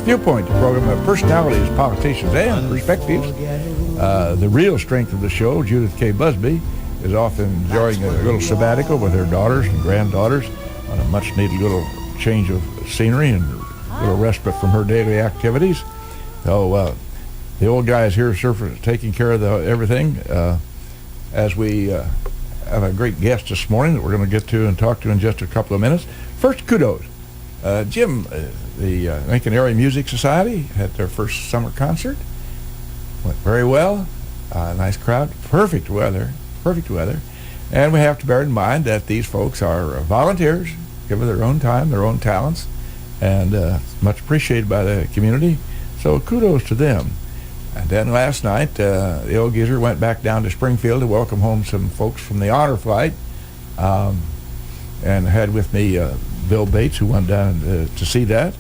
Viewpoint, the program of personalities, politicians, and perspectives. The real strength of the show, Judith K. Busby, is off enjoying a little sabbatical with her daughters and granddaughters on a much-needed little change of scenery and a little respite from her daily activities. So the old guy is here taking care of everything as we have a great guest this morning that we're going to get to and talk to in just a couple of minutes. First, kudos. Jim, the Lincoln Area Music Society had their first summer concert. Went very well. Nice crowd. Perfect weather. And we have to bear in mind that these folks are volunteers, given their own time, their own talents, and much appreciated by the community. So kudos to them. And then last night, the old geezer went back down to Springfield to welcome home some folks from the honor flight, and had with me Bill Bates, who went down to see that.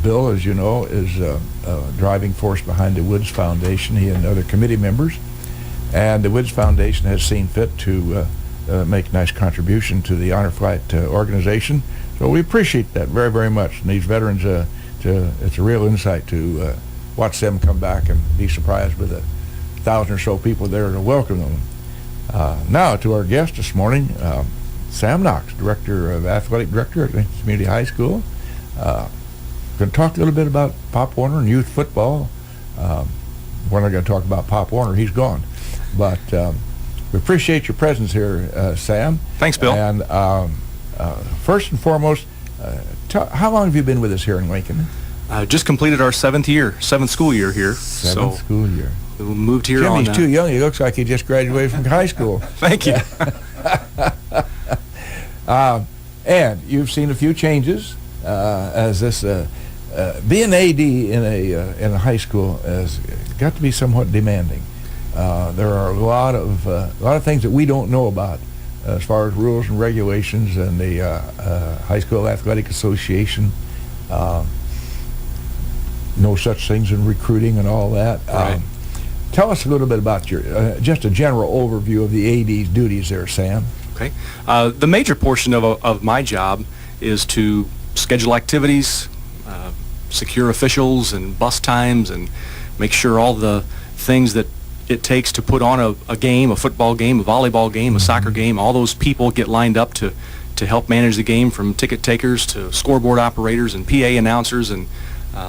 Bill, as you know, is a driving force behind the Woods Foundation, he and other committee members. And the Woods Foundation has seen fit to make a nice contribution to the honor flight organization. So we appreciate that very, very much. And these veterans, it's a real insight to watch them come back and be surprised with 1,000 or so people there to welcome them. Now to our guest this morning, Sam Knox, athletic director at Lincoln Community High School. Going to talk a little bit about Pop Warner and youth football. We're not going to talk about Pop Warner, he's gone. But we appreciate your presence here, Sam. Thanks, Bill. And first and foremost, how long have you been with us here in Lincoln? Just completed our seventh school year here. Seventh school year. We moved here Jimmy's on... too young. He looks like he just graduated from high school. Thank you. And you've seen a few changes as this being AD in a high school has got to be somewhat demanding. There are a lot of things that we don't know about as far as rules and regulations and the High School Athletic Association. No such things in recruiting and all that. Right. Tell us a little bit about your just a general overview of the AD's duties there, Sam. Okay. The major portion of my job is to schedule activities, secure officials and bus times, and make sure all the things that it takes to put on a game, a football game, a volleyball game, a soccer game, all those people get lined up to help manage the game, from ticket takers to scoreboard operators and PA announcers and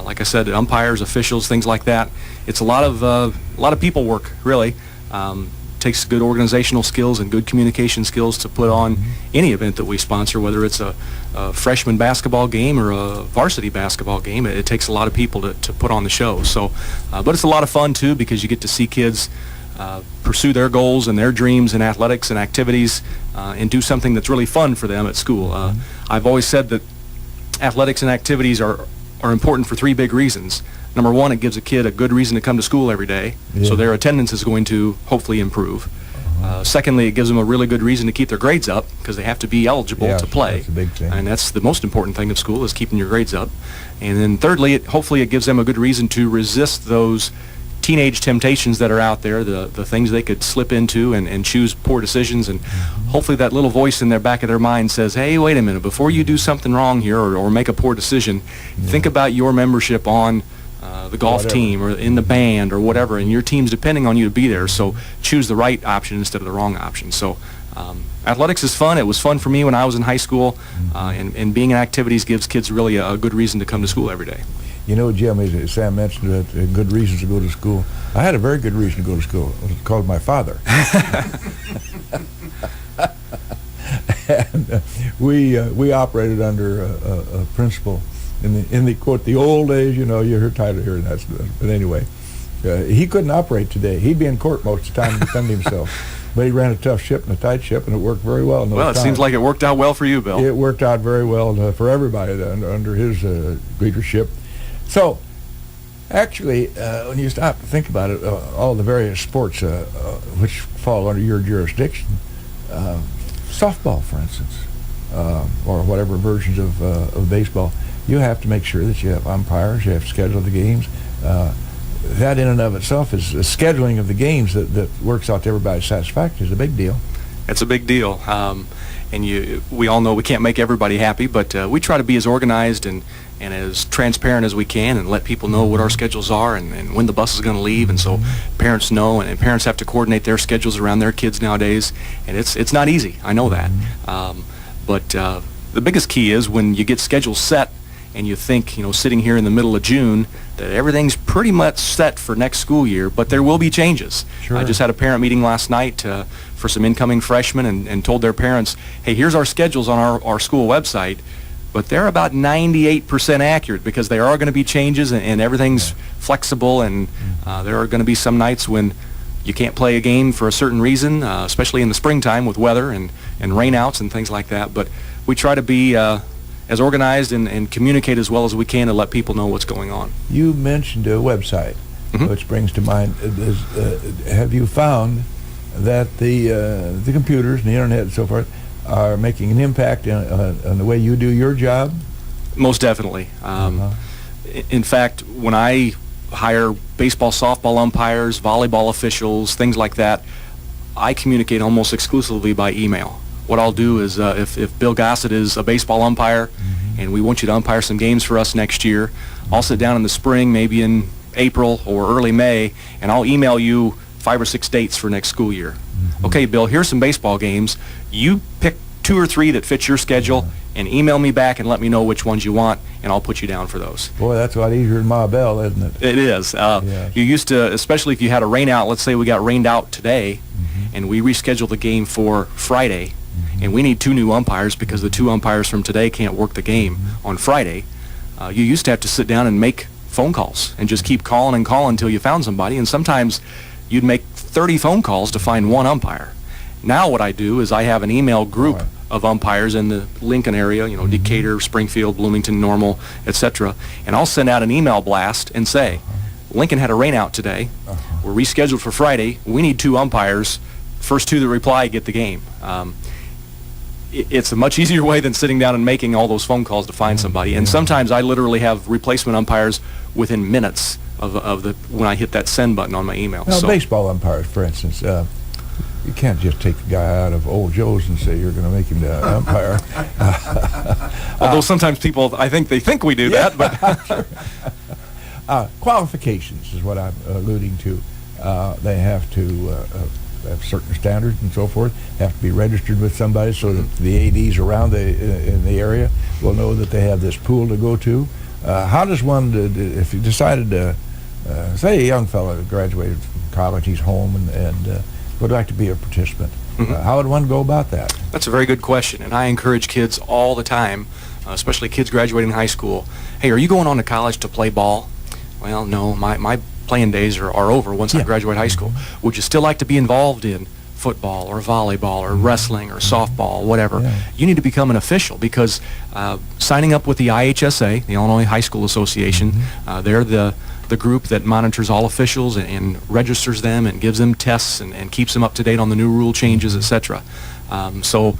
like I said, umpires, officials, things like that. It's a lot of people work, really. Takes good organizational skills and good communication skills to put on any event that we sponsor, whether it's a freshman basketball game or a varsity basketball game. It takes a lot of people to put on the show. So, but it's a lot of fun too, because you get to see kids pursue their goals and their dreams in athletics and activities, and do something that's really fun for them at school. I've always said that athletics and activities are important for three big reasons. Number one, it gives a kid a good reason to come to school every day, so their attendance is going to hopefully improve. Secondly, it gives them a really good reason to keep their grades up, because they have to be eligible to play. That's a big thing. And that's the most important thing of school, is keeping your grades up. And then thirdly, hopefully it gives them a good reason to resist those teenage temptations that are out there, the things they could slip into and choose poor decisions. And hopefully that little voice in their back of their mind says, hey, wait a minute, before you do something wrong here or make a poor decision, think about your membership on the golf team or in the band or whatever, and your team's depending on you to be there, so choose the right option instead of the wrong option. So athletics is fun. It was fun for me when I was in high school, and being in activities gives kids really a good reason to come to school every day. You know, Jim, as Sam mentioned, good reasons to go to school. I had a very good reason to go to school. It was called my father. And we operated under a principle in the quote, the old days, you know, you heard title here, and that's, but anyway, he couldn't operate today. He'd be in court most of the time to defend himself. But he ran a tough ship and a tight ship, and it worked very well. Well, it seems like it worked out well for you, Bill. It worked out very well for everybody under his leadership. So, actually, when you stop to think about it, all the various sports which fall under your jurisdiction, softball, for instance, or whatever versions of baseball, you have to make sure that you have umpires, you have to schedule the games. That in and of itself is the scheduling of the games that works out to everybody's satisfaction is a big deal. It's a big deal. And we all know we can't make everybody happy, but we try to be as organized and and as transparent as we can, and let people know what our schedules are and when the bus is going to leave, and so parents know, and parents have to coordinate their schedules around their kids nowadays, and it's not easy. I know that. But the biggest key is when you get schedules set and you think, sitting here in the middle of June, that everything's pretty much set for next school year, but there will be changes. Sure. I just had a parent meeting last night for some incoming freshmen and told their parents, hey, here's our schedules on our school website, but they're about 98% accurate because there are going to be changes and everything's flexible, and there are going to be some nights when you can't play a game for a certain reason, especially in the springtime with weather and rainouts and things like that. But we try to be as organized and communicate as well as we can to let people know what's going on. You mentioned a website, which brings to mind, have you found that the computers and the internet and so forth are making an impact on the way you do your job? Most definitely. In fact, when I hire baseball, softball umpires, volleyball officials, things like that, I communicate almost exclusively by email. What I'll do is if Bill Gossett is a baseball umpire and we want you to umpire some games for us next year, I'll sit down in the spring, maybe in April or early May, and I'll email you 5 or 6 dates for next school year. Okay, Bill, here's some baseball games. You pick 2 or 3 that fit your schedule and email me back and let me know which ones you want, and I'll put you down for those. Boy, that's a lot easier than Ma Bell, isn't it? It is. Yes. You used to, especially if you had a rain out, let's say we got rained out today, and we rescheduled the game for Friday, and we need 2 new umpires because the 2 umpires from today can't work the game on Friday. You used to have to sit down and make phone calls and just keep calling and calling until you found somebody, and sometimes you'd make 30 phone calls to find 1 umpire. Now what I do is I have an email group of umpires in the Lincoln area, Decatur, Springfield, Bloomington, Normal, etc., and I'll send out an email blast and say, Lincoln had a rain out today. We're rescheduled for Friday. We need 2 umpires. First 2 that reply get the game. It's a much easier way than sitting down and making all those phone calls to find somebody. And sometimes I literally have replacement umpires within minutes of when I hit that send button on my email. Now, baseball umpires, for instance, you can't just take the guy out of Old Joe's and say you're going to make him the umpire. Although sometimes people, I think they think we do that. But qualifications is what I'm alluding to. They have to have certain standards and so forth, have to be registered with somebody so that the ADs around in the area will know that they have this pool to go to. How does one, if you decided to, say a young fellow graduated from college, he's home and would like to be a participant, how would one go about that? That's a very good question, and I encourage kids all the time, especially kids graduating high school, hey, are you going on to college to play ball? Well, no, my playing days are over once I graduate high school. Would you still like to be involved in football or volleyball or wrestling or softball, whatever? You need to become an official because signing up with the IHSA, the Illinois High School Association, they're the group that monitors all officials and registers them and gives them tests and keeps them up to date on the new rule changes, etc. So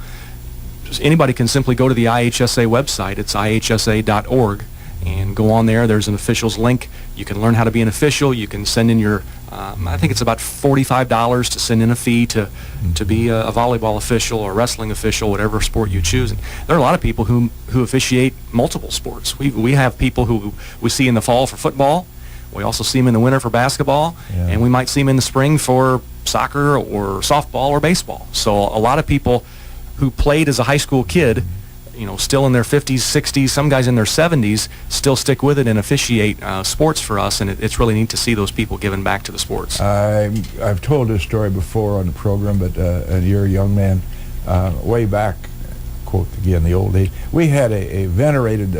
anybody can simply go to the IHSA website. It's ihsa.org. And go on there. There's an officials link. You can learn how to be an official. You can send in your, I think it's about $45 to send in a fee to be a volleyball official or wrestling official, whatever sport you choose. And there are a lot of people who officiate multiple sports. We have people who we see in the fall for football. We also see them in the winter for basketball. And we might see them in the spring for soccer or softball or baseball. So a lot of people who played as a high school kid, still in their 50s, 60s, some guys in their 70s, still stick with it and officiate sports for us, and it's really neat to see those people giving back to the sports. I've told this story before on the program, but you're a young man. Way back, quote again, the old days, we had a venerated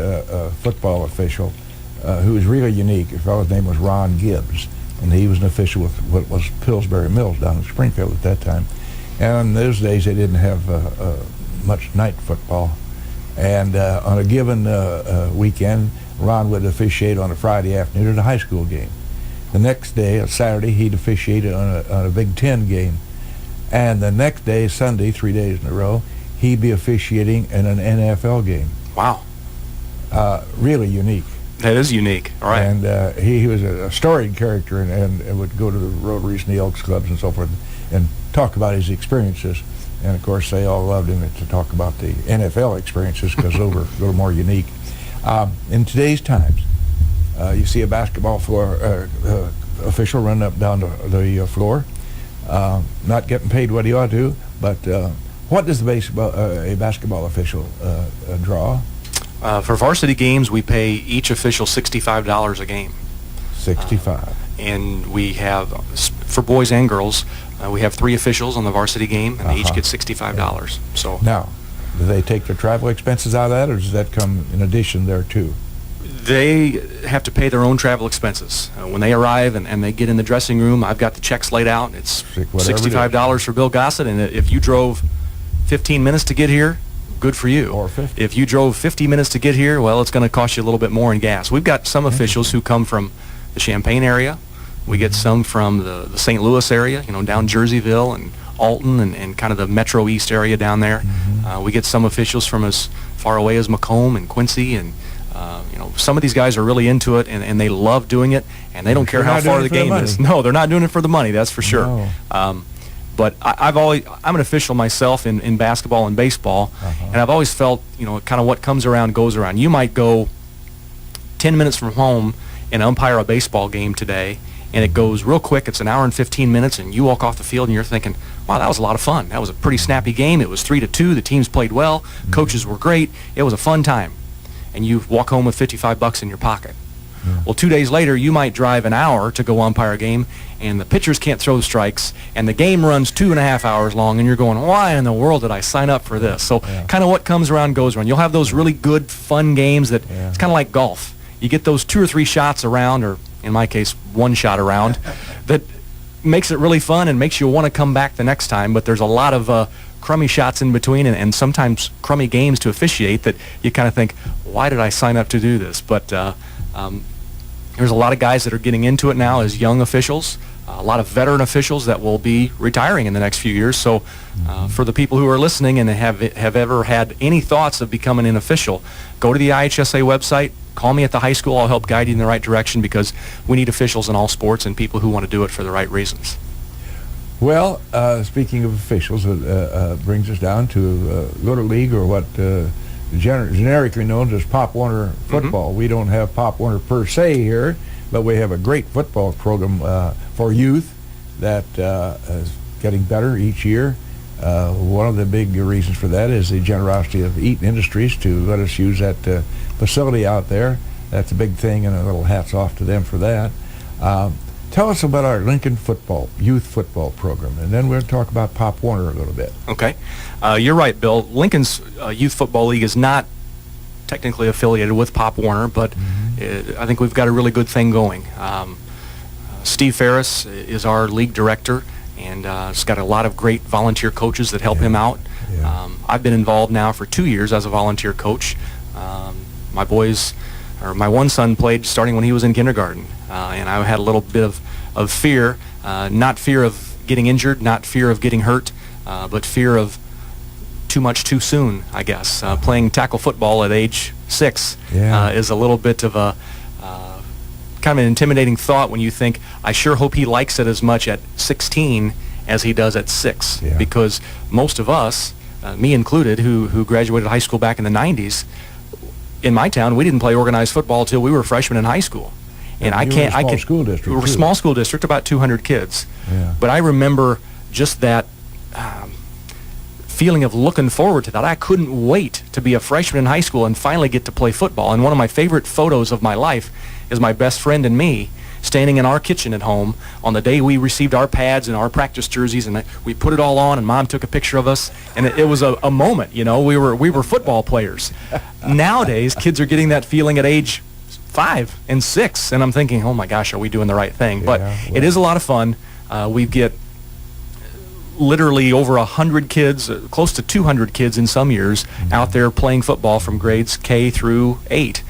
football official who was really unique. A fellow's name was Ron Gibbs, and he was an official with what was Pillsbury Mills down in Springfield at that time. And in those days, they didn't have much night football. And on a given weekend, Ron would officiate on a Friday afternoon at a high school game. The next day, a Saturday, he'd officiate on a Big Ten game. And the next day, Sunday, 3 days in a row, he'd be officiating in an NFL game. Wow. Really unique. That is unique. All right. And he was a storied character and would go to the Rotaries and the Elks Clubs and so forth and talk about his experiences. And, of course, they all loved him to talk about the NFL experiences because those were a little more unique. In today's times, you see a basketball floor official running up down the floor, not getting paid what he ought to, but what does a basketball official draw? For varsity games, we pay each official $65 a game. 65. And we have, for boys and girls, we have 3 officials on the varsity game, and they each get $65. So now, do they take their travel expenses out of that, or does that come in addition there too? They have to pay their own travel expenses. When they arrive and they get in the dressing room, I've got the checks laid out. It's $65 for Bill Gossett, and if you drove 15 minutes to get here, good for you. Or 50. If you drove 50 minutes to get here, well, it's going to cost you a little bit more in gas. We've got some officials who come from the Champaign area. We get some from the St. Louis area, down Jerseyville and Alton and kind of the Metro East area down there. We get some officials from as far away as Macomb and Quincy, and some of these guys are really into it, and they love doing it, and they don't care how far the game is. No, they're not doing it for the money, that's for sure. No. But I'm an official myself in basketball and baseball, and I've always felt, kind of what comes around goes around. You might go 10 minutes from home and umpire a baseball game today, and it goes real quick. It's an hour and 15 minutes, and you walk off the field and you're thinking, wow, that was a lot of fun. That was a pretty snappy game. It was 3-2. The teams played well. Coaches were great. It was a fun time. And you walk home with $55 in your pocket. Well, 2 days later, you might drive an hour to go umpire a game, and the pitchers can't throw strikes, and the game runs 2.5 hours long, and you're going, why in the world did I sign up for this? So kind of what comes around goes around. You'll have those really good, fun games that it's kind of like golf. You get those 2 or 3 shots around, or in my case, 1 shot around, that makes it really fun and makes you want to come back the next time, but there's a lot of crummy shots in between and sometimes crummy games to officiate that you kind of think, why did I sign up to do this? But there's a lot of guys that are getting into it now as young officials, a lot of veteran officials that will be retiring in the next few years. So for the people who are listening and have ever had any thoughts of becoming an official, go to the IHSA website, call me at the high school. I'll help guide you in the right direction, because we need officials in all sports and people who want to do it for the right reasons. Well, speaking of officials, it brings us down to Little League, or what generically known as Pop Warner football. We don't have Pop Warner per se here, but we have a great football program for youth that is getting better each year. One of the big reasons for that is the generosity of Eaton Industries to let us use that facility out there. That's a big thing, and a little hats off to them for that. Tell us about our Lincoln youth football program, and then we'll talk about Pop Warner a little bit. Okay. You're right, Bill. Lincoln's Youth Football League is not technically affiliated with Pop Warner, but I think we've got a really good thing going. Steve Ferris is our league director, and he's got a lot of great volunteer coaches that help him out. I've been involved now for 2 years as a volunteer coach. My one son played starting when he was in kindergarten, and I had a little bit of fear, not fear of getting injured, not fear of getting hurt, but fear of too much too soon, I guess. Playing tackle football at age 6 is a little bit of a kind of an intimidating thought when you think, I sure hope he likes it as much at 16 as he does at 6, because most of us, me included, who graduated high school back in the 90s, in my town, we didn't play organized football until we were freshmen in high school. And we were a small school district, about 200 kids. But I remember just that feeling of looking forward to that. I couldn't wait to be a freshman in high school and finally get to play football. And one of my favorite photos of my life is my best friend and me standing in our kitchen at home on the day we received our pads and our practice jerseys, and we put it all on, and Mom took a picture of us, and it was a moment. We were football players. Nowadays, kids are getting that feeling at age 5 and 6, and I'm thinking, oh my gosh, are we doing the right thing? But it is a lot of fun. We get literally over 100 kids, close to 200 kids in some years, out there playing football from grades K through 8.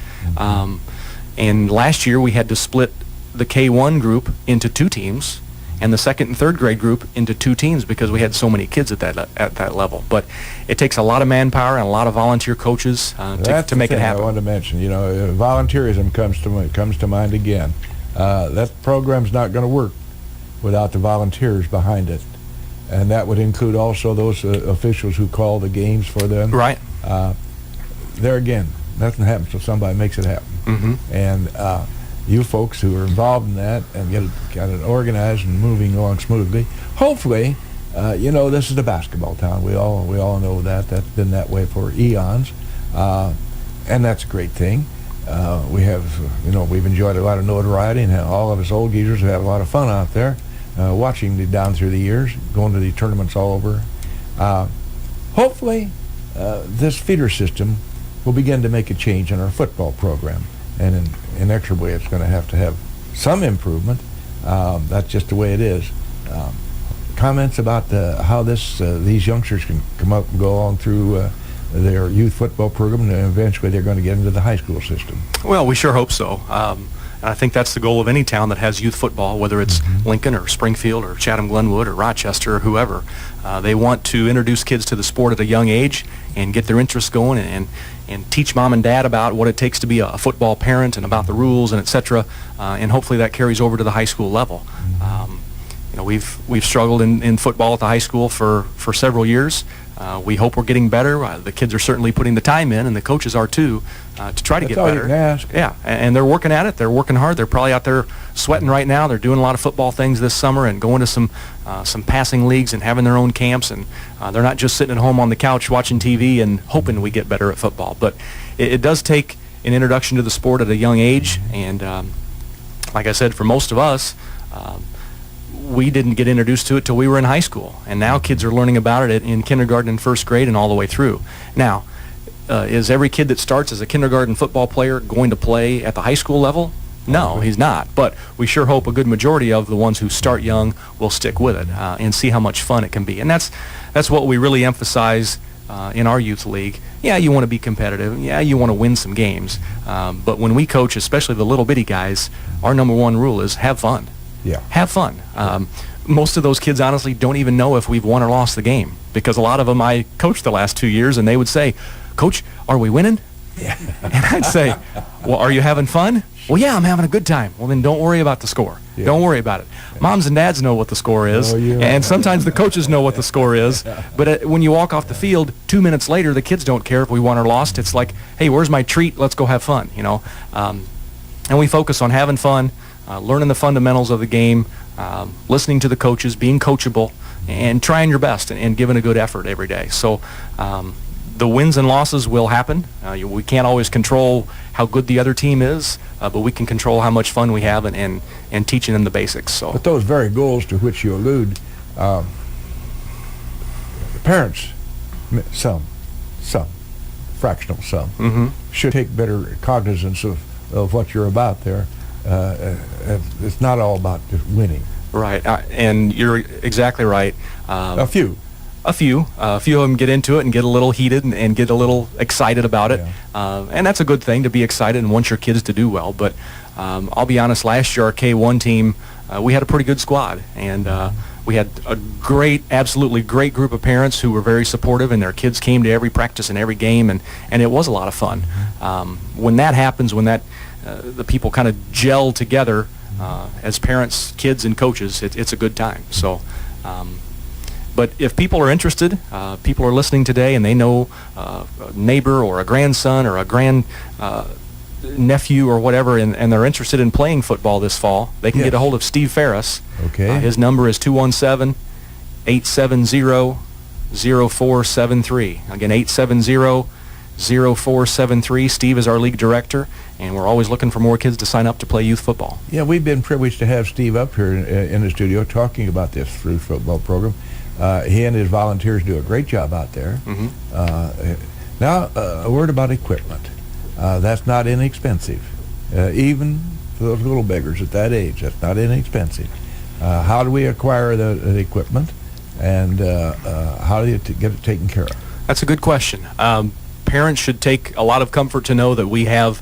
And last year we had to split the K1 group into 2 teams, and the 2nd and 3rd grade group into 2 teams, because we had so many kids at that level. But it takes a lot of manpower and a lot of volunteer coaches to make it happen. I wanted to mention, volunteerism comes to mind again. That program's not going to work without the volunteers behind it, and that would include also those officials who call the games for them. Right. There again, Nothing happens till somebody makes it happen. Mm-hmm. And you folks who are involved in that and got it organized and moving along smoothly, hopefully, this is a basketball town. We all know that. That's been that way for eons, and that's a great thing. We've enjoyed a lot of notoriety, and all of us old geezers have had a lot of fun out there watching down through the years, going to the tournaments all over. Hopefully, this feeder system will begin to make a change in our football program, and inexorably it's going to have some improvement. That's just the way it is. Comments about how these youngsters can come up and go on through their youth football program, and eventually they're going to get into the high school system. Well, we sure hope so. And I think that's the goal of any town that has youth football, whether it's Lincoln or Springfield or Chatham-Glenwood or Rochester or whoever. They want to introduce kids to the sport at a young age and get their interest going and teach mom and dad about what it takes to be a football parent and about the rules and et cetera. And hopefully that carries over to the high school level. We've struggled in football at the high school for several years. We hope we're getting better. The kids are certainly putting the time in, and the coaches are too, to try to get better. That's all you can ask. Yeah, and they're working at it. They're working hard. They're probably out there sweating right now. They're doing a lot of football things this summer and going to some passing leagues and having their own camps. And they're not just sitting at home on the couch watching TV and hoping we get better at football. But it does take an introduction to the sport at a young age. And like I said, for most of us, we didn't get introduced to it till we were in high school, and now kids are learning about it in kindergarten and first grade and all the way through. Now, is every kid that starts as a kindergarten football player going to play at the high school level? No, he's not. But we sure hope a good majority of the ones who start young will stick with it and see how much fun it can be. And that's what we really emphasize in our youth league. Yeah, you want to be competitive. Yeah, you want to win some games. But when we coach, especially the little bitty guys, our number one rule is have fun. Yeah. Have fun. Most of those kids honestly don't even know if we've won or lost the game, because a lot of them I coached the last 2 years, and they would say, "Coach, are we winning?" Yeah. And I'd say, "Well, are you having fun?" "Well, yeah, I'm having a good time." "Well, then don't worry about the score. Yeah. Don't worry about it." Moms and dads know what the score is, and sometimes the coaches know what the score is. But when you walk off the field, 2 minutes later, the kids don't care if we won or lost. It's like, "Hey, where's my treat? Let's go have fun." And we focus on having fun, learning the fundamentals of the game, listening to the coaches, being coachable, and trying your best and giving a good effort every day. So the wins and losses will happen. We can't always control how good the other team is, but we can control how much fun we have and teaching them the basics. So, but those very goals to which you allude, the parents, some fractional some, should take better cognizance of what you're about there. It's not all about just winning. Right, and you're exactly right. A few of them get into it and get a little heated and get a little excited about it. Yeah. And that's a good thing, to be excited and want your kids to do well. But I'll be honest, last year our K1 team, we had a pretty good squad. And we had a absolutely great group of parents who were very supportive, and their kids came to every practice and every game, and it was a lot of fun. When that happens, when the people kind of gel together as parents, kids, and coaches, it's a good time. So, but if people are interested, people are listening today, and they know a neighbor or a grandson or a grand nephew or whatever, and they're interested in playing football this fall, they can get a hold of Steve Ferris. Okay. His number is 217-870-0473. Again, 870-0473. Steve is our league director, and we're always looking for more kids to sign up to play youth football. Yeah, we've been privileged to have Steve up here in the studio talking about this youth football program. He and his volunteers do a great job out there. Now, a word about equipment. That's not inexpensive. Even for those little beggars at that age, that's not inexpensive. How do we acquire the equipment, and how do you get it taken care of? That's a good question. Parents should take a lot of comfort to know that we have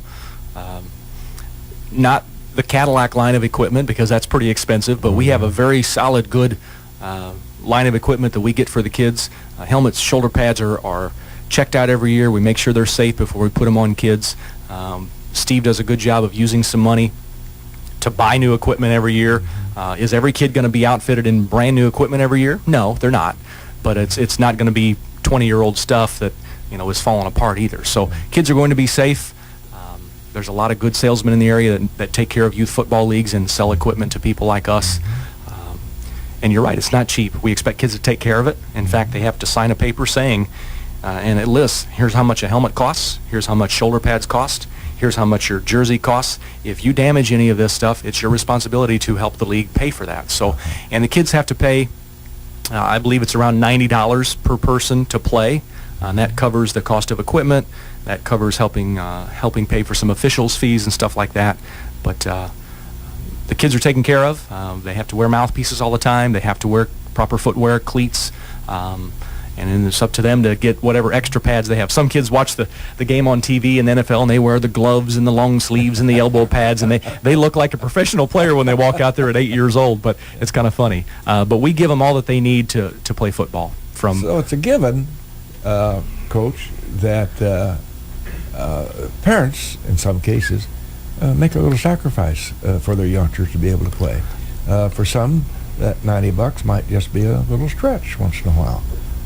not the Cadillac line of equipment, because that's pretty expensive, but we have a very solid, good line of equipment that we get for the kids. Helmets, shoulder pads are checked out every year. We make sure they're safe before we put them on kids. Steve does a good job of using some money to buy new equipment every year. Is every kid going to be outfitted in brand new equipment every year? No, they're not. But it's not going to be 20-year-old stuff that is falling apart either. So kids are going to be safe. There's a lot of good salesmen in the area that take care of youth football leagues and sell equipment to people like us. And you're right, it's not cheap. We expect kids to take care of it. In fact, they have to sign a paper saying, and it lists, here's how much a helmet costs, here's how much shoulder pads cost, here's how much your jersey costs. If you damage any of this stuff, it's your responsibility to help the league pay for that. So, and the kids have to pay, I believe it's around $90 per person to play. And that covers the cost of equipment. That covers helping pay for some officials' fees and stuff like that. But the kids are taken care of. They have to wear mouthpieces all the time. They have to wear proper footwear, cleats. And then it's up to them to get whatever extra pads they have. Some kids watch the game on TV in the NFL, and they wear the gloves and the long sleeves and the elbow pads, and they look like a professional player when they walk out there at 8 years old, but it's kind of funny. But we give them all that they need to play football. So it's a given, Coach, that parents, in some cases, make a little sacrifice for their youngsters to be able to play. For some, that $90 might just be a little stretch once in a while,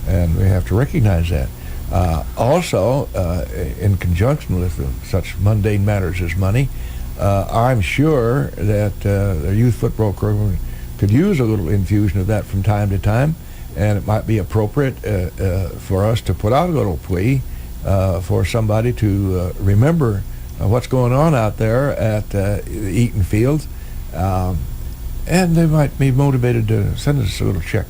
and we have to recognize that. Also, in conjunction with such mundane matters as money, I'm sure that the youth football program could use a little infusion of that from time to time, and it might be appropriate for us to put out a little plea for somebody to remember what's going on out there at the Eaton Fields, and they might be motivated to send us a little check,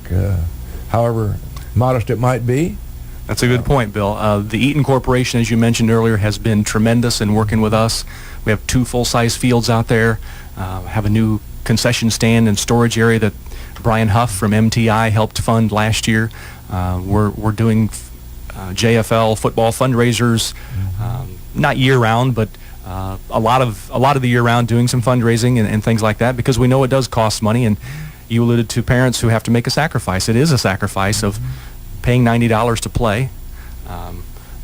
however modest it might be. That's a good point, Bill. The Eaton Corporation, as you mentioned earlier, has been tremendous in working with us. We have 2 full-size fields out there, have a new concession stand and storage area that Brian Huff from MTI helped fund last year. We're doing JFL football fundraisers, not year-round, but a lot of the year-round, doing some fundraising and things like that, because we know it does cost money. And you alluded to parents who have to make a sacrifice. It is a sacrifice of paying $90 to play,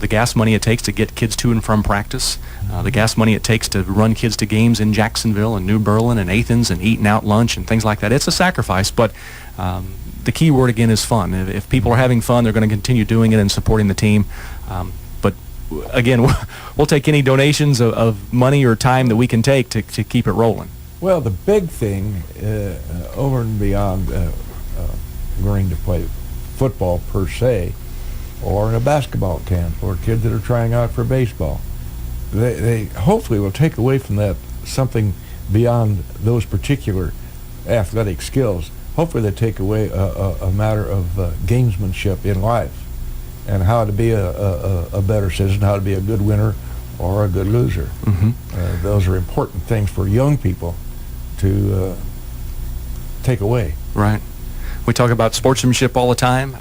the gas money it takes to get kids to and from practice, the gas money it takes to run kids to games in Jacksonville and New Berlin and Athens and eating out lunch and things like that. It's a sacrifice, but the key word again is fun. If people are having fun, they're going to continue doing it and supporting the team. But again, we'll take any donations of money or time that we can take to keep it rolling. Well, the big thing over and beyond going to play football per se, or in a basketball camp, or kids that are trying out for baseball, they hopefully will take away from that something beyond those particular athletic skills. Hopefully they take away a matter of gamesmanship in life, and how to be a better citizen, how to be a good winner or a good loser. Mm-hmm. Those are important things for young people to take away. Right. We talk about sportsmanship all the time,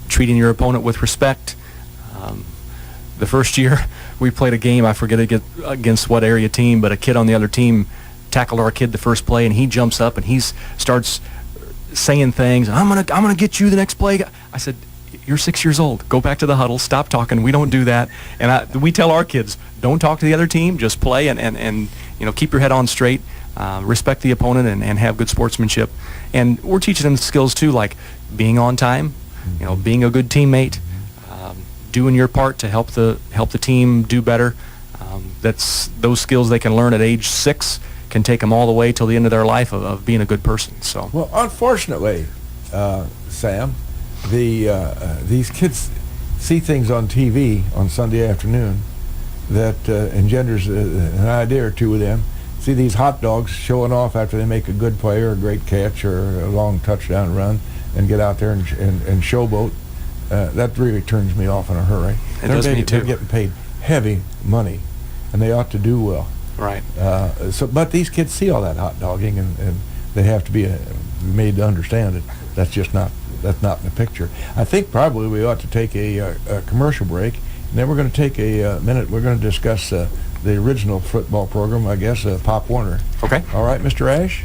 treating your opponent with respect. The first year we played a game, I forget against what area team, but a kid on the other team tackled our kid the first play, and he jumps up and he starts saying things. I'm gonna get you the next play. I said, you're 6 years old. Go back to the huddle. Stop talking. We don't do that. And we tell our kids, don't talk to the other team. Just play and keep your head on straight. Respect the opponent and have good sportsmanship. And we're teaching them skills too, like being on time, being a good teammate, doing your part to help the team do better. That's those skills they can learn at age 6 can take them all the way till the end of their life of being a good person. So, well, unfortunately, Sam, these kids see things on TV on Sunday afternoon that engenders an idea or two with them. See these hot dogs showing off after they make a good play or a great catch or a long touchdown run, and get out there and showboat. That really turns me off in a hurry. It does me too. They're getting paid heavy money, and they ought to do well. Right. But these kids see all that hot dogging, and they have to be made to understand that that's not in the picture. I think probably we ought to take a commercial break, and then we're going to take a minute. We're going to discuss the original football program, I guess, Pop Warner. Okay. All right, Mr. Ash?